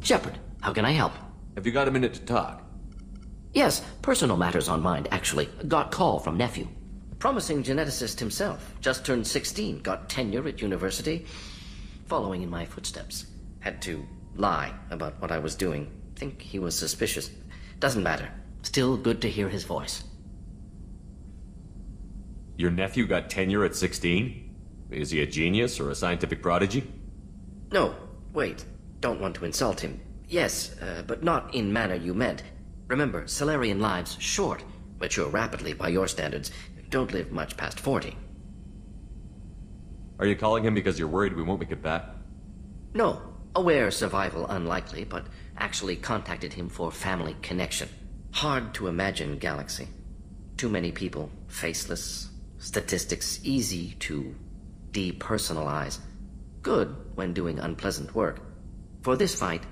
Shepard, how can I help? Have you got a minute to talk? Yes, personal matters on mind, actually. Got call from nephew. Promising geneticist himself. Just turned 16, got tenure at university. Following in my footsteps. Had to lie about what I was doing. Think he was suspicious. Doesn't matter. Still good to hear his voice. Your nephew got tenure at 16? Is he a genius or a scientific prodigy? No, wait. Don't want to insult him. Yes, but not in manner you meant. Remember, Salarian lives short. Mature rapidly by your standards. Don't live much past 40. Are you calling him because you're worried we won't make it back? No. Aware survival unlikely, but actually contacted him for family connection. Hard to imagine galaxy. Too many people, faceless, statistics easy to depersonalize. Good when doing unpleasant work. For this fight,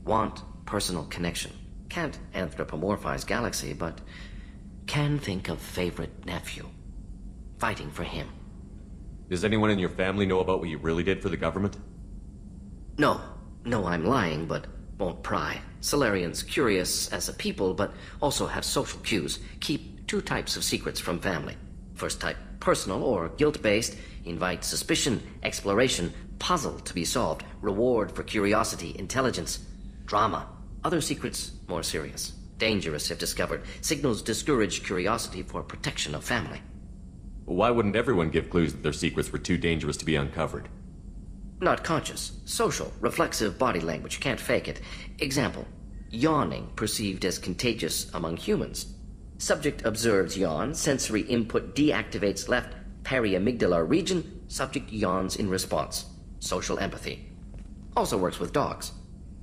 want personal connection. Can't anthropomorphize galaxy, but can think of favorite nephew. Fighting for him. Does anyone in your family know about what you really did for the government? No. No, I'm lying, but won't pry. Salarians curious as a people, but also have social cues. Keep two types of secrets from family. First type, personal or guilt-based. Invite suspicion, exploration, puzzle to be solved. Reward for curiosity, intelligence. Drama. Other secrets, more serious. Dangerous if discovered. Signals discourage curiosity for protection of family. Why wouldn't everyone give clues that their secrets were too dangerous to be uncovered? Not conscious. Social. Reflexive body language. Can't fake it. Example. Yawning perceived as contagious among humans. Subject observes yawn. Sensory input deactivates left periamygdalar region. Subject yawns in response. Social empathy. Also works with dogs.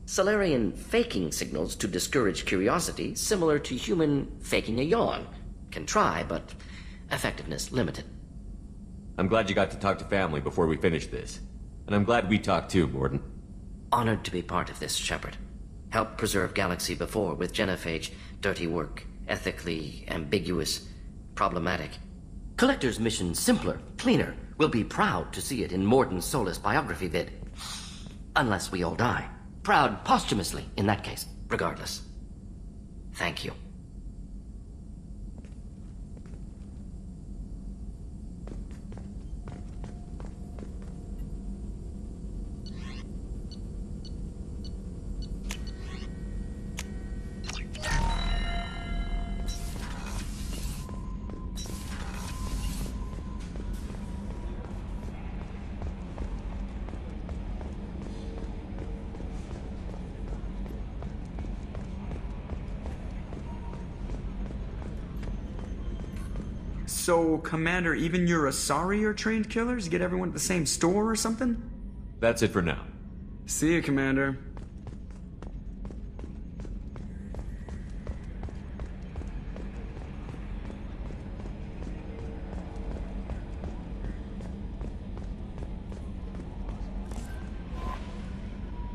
Salarian faking signals to discourage curiosity, similar to human faking a yawn. Can try, but effectiveness limited. I'm glad you got to talk to family before we finish this. And I'm glad we talked too, Mordin. Honored to be part of this, Shepard. Helped preserve Galaxy before with genophage. Dirty work. Ethically ambiguous. Problematic. Collector's mission simpler, cleaner. We'll be proud to see it in Mordin's Solus biography vid. Unless we all die. Proud posthumously, in that case. Regardless. Thank you. So, Commander, even your Asari are trained killers? Get everyone at the same store or something? That's it for now. See you, Commander.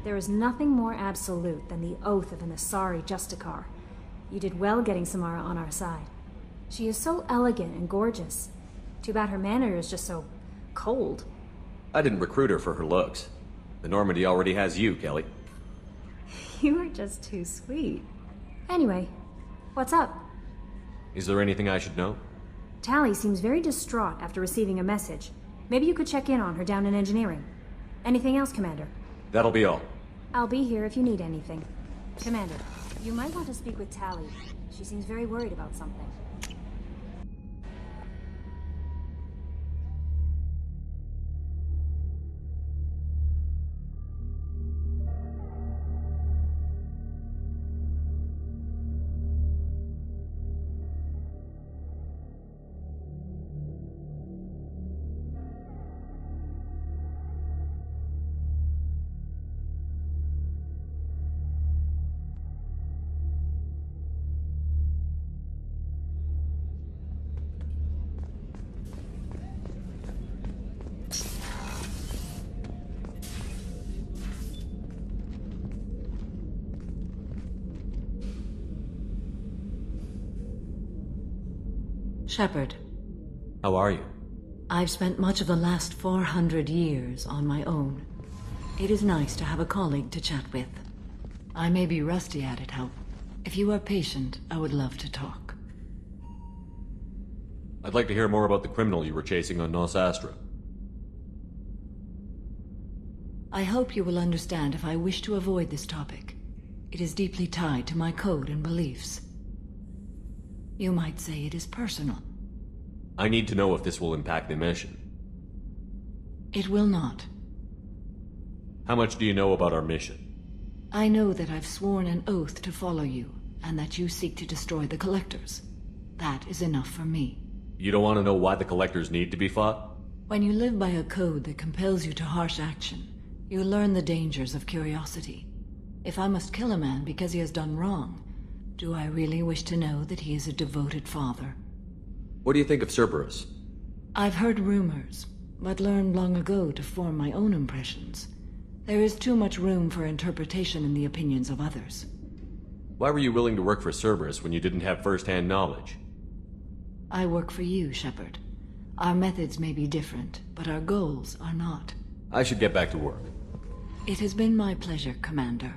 There is nothing more absolute than the oath of an Asari Justicar. You did well getting Samara on our side. She is so elegant and gorgeous. Too bad her manner is just so cold. I didn't recruit her for her looks. The Normandy already has you, Kelly. You are just too sweet. Anyway, what's up? Is there anything I should know? Tally seems very distraught after receiving a message. Maybe you could check in on her down in engineering. Anything else, Commander? That'll be all. I'll be here if you need anything. Commander, you might want to speak with Tally. She seems very worried about something. Shepard. How are you? I've spent much of the last 400 years on my own. It is nice to have a colleague to chat with. I may be rusty at it, however. If you are patient, I would love to talk. I'd like to hear more about the criminal you were chasing on Nos Astra. I hope you will understand if I wish to avoid this topic. It is deeply tied to my code and beliefs. You might say it is personal. I need to know if this will impact the mission. It will not. How much do you know about our mission? I know that I've sworn an oath to follow you, and that you seek to destroy the Collectors. That is enough for me. You don't want to know why the Collectors need to be fought? When you live by a code that compels you to harsh action, you learn the dangers of curiosity. If I must kill a man because he has done wrong, do I really wish to know that he is a devoted father? What do you think of Cerberus? I've heard rumors, but learned long ago to form my own impressions. There is too much room for interpretation in the opinions of others. Why were you willing to work for Cerberus when you didn't have first-hand knowledge? I work for you, Shepard. Our methods may be different, but our goals are not. I should get back to work. It has been my pleasure, Commander.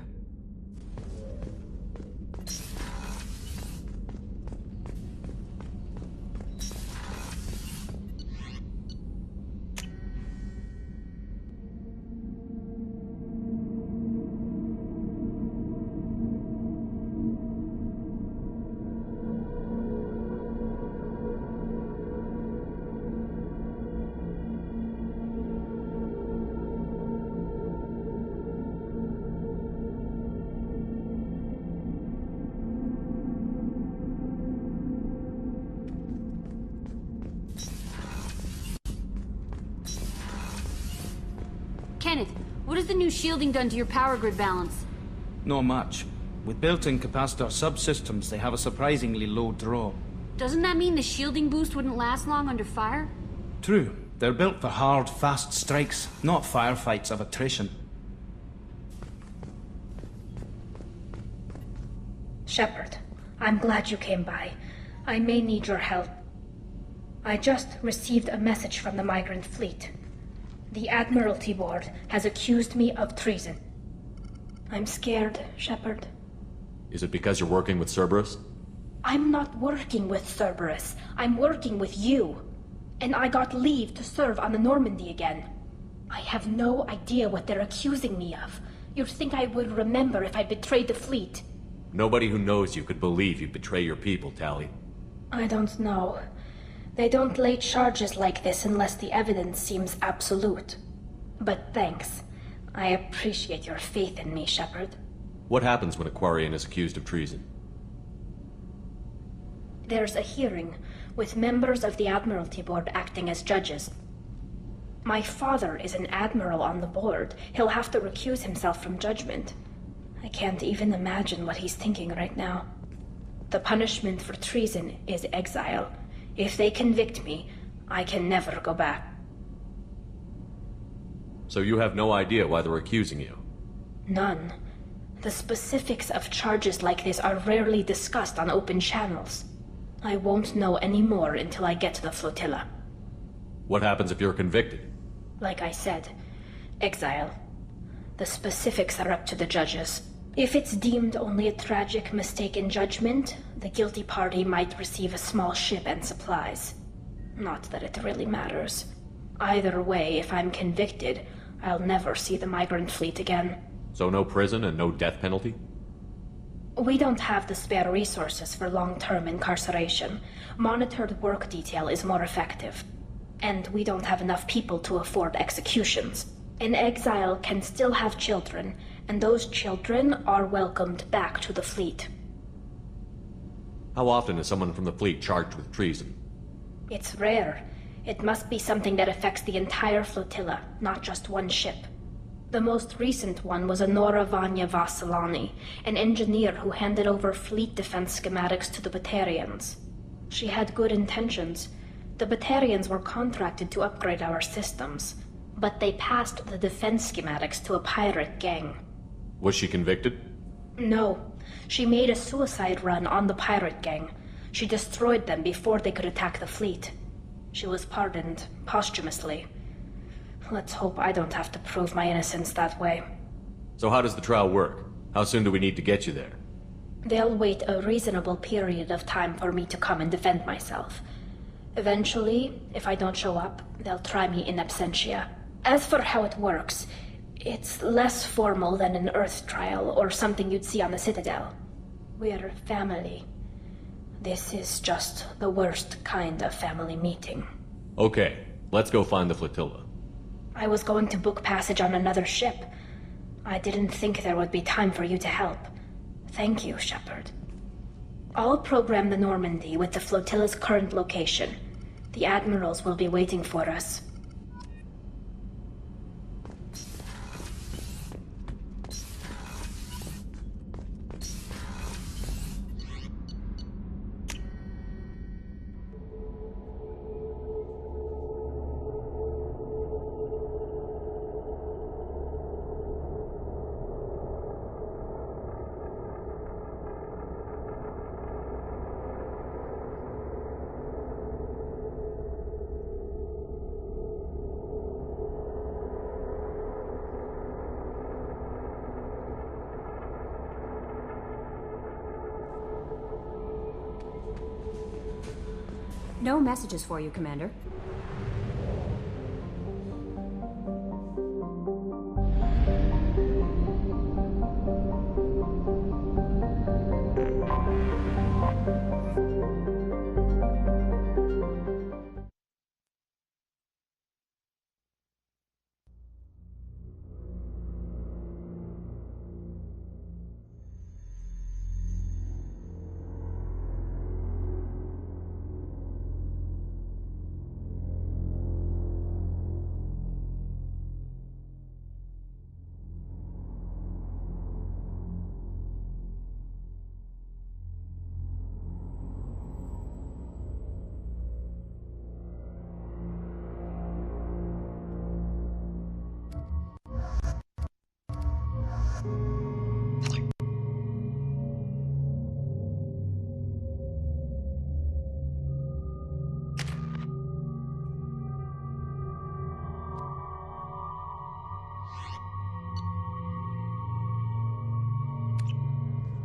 Kenneth, what has the new shielding done to your power grid balance? Not much. With built-in capacitor subsystems, they have a surprisingly low draw. Doesn't that mean the shielding boost wouldn't last long under fire? True. They're built for hard, fast strikes, not firefights of attrition. Shepard, I'm glad you came by. I may need your help. I just received a message from the migrant fleet. The Admiralty Board has accused me of treason. I'm scared, Shepard. Is it because you're working with Cerberus? I'm not working with Cerberus. I'm working with you. And I got leave to serve on the Normandy again. I have no idea what they're accusing me of. You'd think I would remember if I betrayed the fleet. Nobody who knows you could believe you betray your people, Tali. I don't know. They don't lay charges like this unless the evidence seems absolute. But thanks. I appreciate your faith in me, Shepard. What happens when a Quarian is accused of treason? There's a hearing, with members of the Admiralty Board acting as judges. My father is an admiral on the board. He'll have to recuse himself from judgment. I can't even imagine what he's thinking right now. The punishment for treason is exile. If they convict me, I can never go back. So you have no idea why they're accusing you? None. The specifics of charges like this are rarely discussed on open channels. I won't know any more until I get to the flotilla. What happens if you're convicted? Like I said, exile. The specifics are up to the judges. If it's deemed only a tragic mistake in judgment, the guilty party might receive a small ship and supplies. Not that it really matters. Either way, if I'm convicted, I'll never see the migrant fleet again. So no prison and no death penalty? We don't have the spare resources for long-term incarceration. Monitored work detail is more effective. And we don't have enough people to afford executions. An exile can still have children, and those children are welcomed back to the fleet. How often is someone from the fleet charged with treason? It's rare. It must be something that affects the entire flotilla, not just one ship. The most recent one was Anora Vanya Vassilani, an engineer who handed over fleet defense schematics to the Batarians. She had good intentions. The Batarians were contracted to upgrade our systems, but they passed the defense schematics to a pirate gang. Was she convicted? No. She made a suicide run on the pirate gang. She destroyed them before they could attack the fleet. She was pardoned, posthumously. Let's hope I don't have to prove my innocence that way. So how does the trial work? How soon do we need to get you there? They'll wait a reasonable period of time for me to come and defend myself. Eventually, if I don't show up, they'll try me in absentia. As for how it works, it's less formal than an Earth trial or something you'd see on the Citadel. We're family. This is just the worst kind of family meeting. Okay, let's go find the flotilla. I was going to book passage on another ship. I didn't think there would be time for you to help. Thank you, Shepard. I'll program the Normandy with the flotilla's current location. The admirals will be waiting for us. No messages for you, Commander.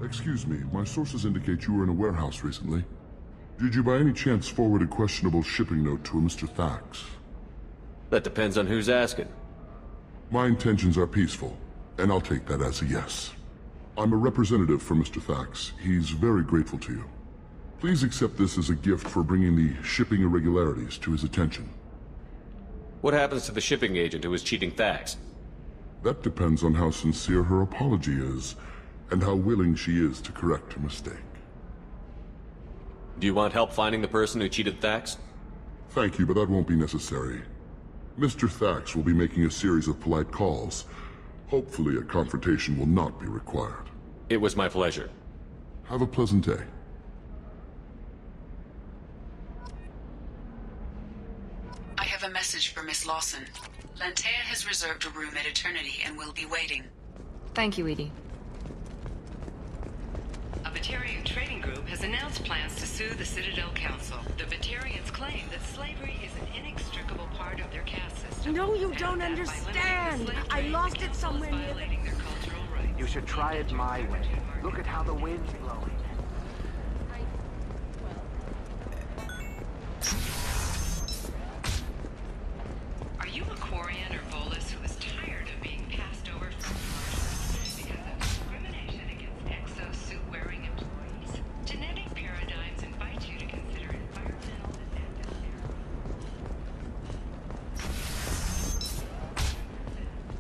Excuse me, my sources indicate you were in a warehouse recently. Did you by any chance forward a questionable shipping note to a Mr. Thax? That depends on who's asking. My intentions are peaceful, and I'll take that as a yes. I'm a representative for Mr. Thax. He's very grateful to you. Please accept this as a gift for bringing the shipping irregularities to his attention. What happens to the shipping agent who was cheating Thax? That depends on how sincere her apology is, and how willing she is to correct her mistake. Do you want help finding the person who cheated Thax? Thank you, but that won't be necessary. Mr. Thax will be making a series of polite calls. Hopefully a confrontation will not be required. It was my pleasure. Have a pleasant day. I have a message for Miss Lawson. Lantea has reserved a room at Eternity and will be waiting. Thank you, Edie. A Batarian trading group has announced plans to sue the Citadel Council. The Batarians claim that slavery is an inextricable part of their caste system. No, you don't understand! I lost it somewhere near their cultural rights. You should try it my way. Look at how the wind's blowing. Are you a Quarian or Volus who is tired of being passed over from Mars because of discrimination against exosuit-wearing employees? Genetic paradigms invite you to consider environmental adaptive therapy.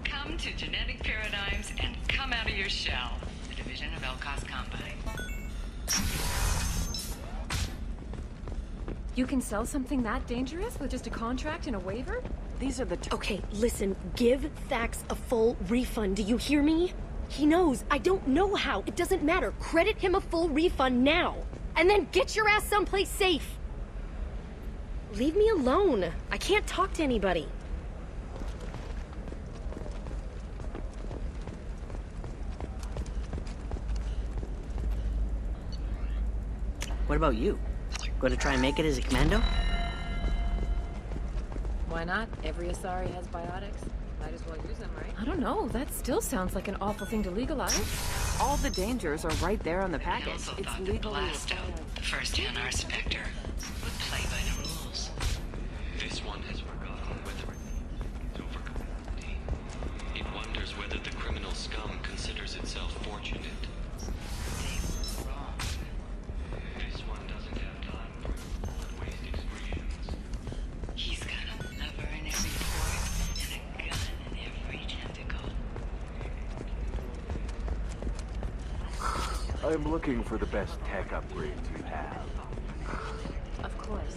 Come to Genetic Paradigms and come out of your shell. The division of Elkos Combine. You can sell something that dangerous with just a contract and a waiver? These are the Okay, listen. Give Thax a full refund. Do you hear me? He knows. I don't know how. It doesn't matter. Credit him a full refund now. And then get your ass someplace safe. Leave me alone. I can't talk to anybody. What about you? Going to try and make it as a commando? Why not? Every Asari has biotics. Might Might as well use them, right? I don't know. That still sounds like an awful thing to legalize. All the dangers are right there on the package. I also It's thought that legally Blasto, the first NR Spectre, would play by the rules. This one has forgotten whether it's overcapacity. It wonders whether the criminal scum considers itself fortunate. They were wrong. This one doesn't have time for bullet waste experience. He's got a lever in every port and a gun in every tentacle. I'm looking for the best tech upgrades you have. Of course.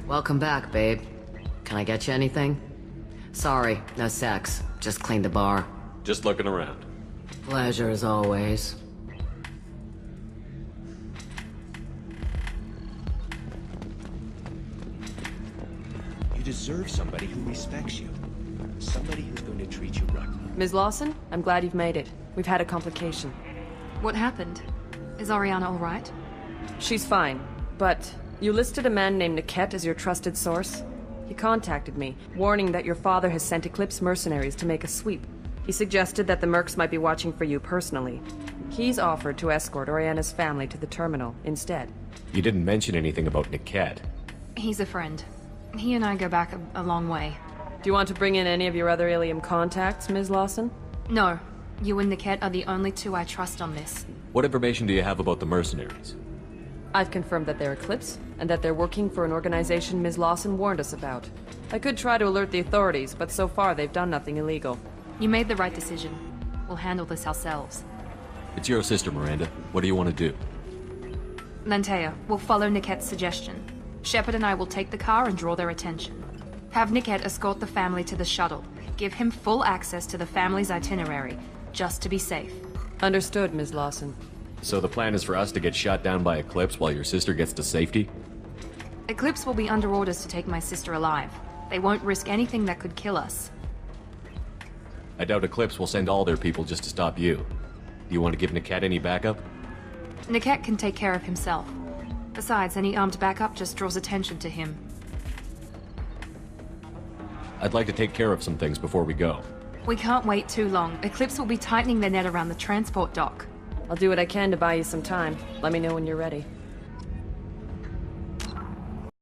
Welcome back, babe. Can I get you anything? Sorry, no sex. Just cleaned the bar. Just looking around. Pleasure as always. You deserve somebody who respects you. Somebody who's going to treat you right. Ms. Lawson, I'm glad you've made it. We've had a complication. What happened? Is Ariana all right? She's fine, but you listed a man named Niket as your trusted source. He contacted me, warning that your father has sent Eclipse mercenaries to make a sweep. He suggested that the Mercs might be watching for you personally. He's offered to escort Oriana's family to the terminal instead. You didn't mention anything about Niket. He's a friend. He and I go back a long way. Do you want to bring in any of your other Illium contacts, Ms. Lawson? No. You and Niket are the only two I trust on this. What information do you have about the mercenaries? I've confirmed that they're Eclipse, and that they're working for an organization Ms. Lawson warned us about. I could try to alert the authorities, but so far they've done nothing illegal. You made the right decision. We'll handle this ourselves. It's your sister, Miranda. What do you want to do? Lantea, we'll follow Niket's suggestion. Shepard and I will take the car and draw their attention. Have Niket escort the family to the shuttle. Give him full access to the family's itinerary, just to be safe. Understood, Ms. Lawson. So the plan is for us to get shot down by Eclipse while your sister gets to safety? Eclipse will be under orders to take my sister alive. They won't risk anything that could kill us. I doubt Eclipse will send all their people just to stop you. Do you want to give Niket any backup? Niket can take care of himself. Besides, any armed backup just draws attention to him. I'd like to take care of some things before we go. We can't wait too long. Eclipse will be tightening their net around the transport dock. I'll do what I can to buy you some time. Let me know when you're ready.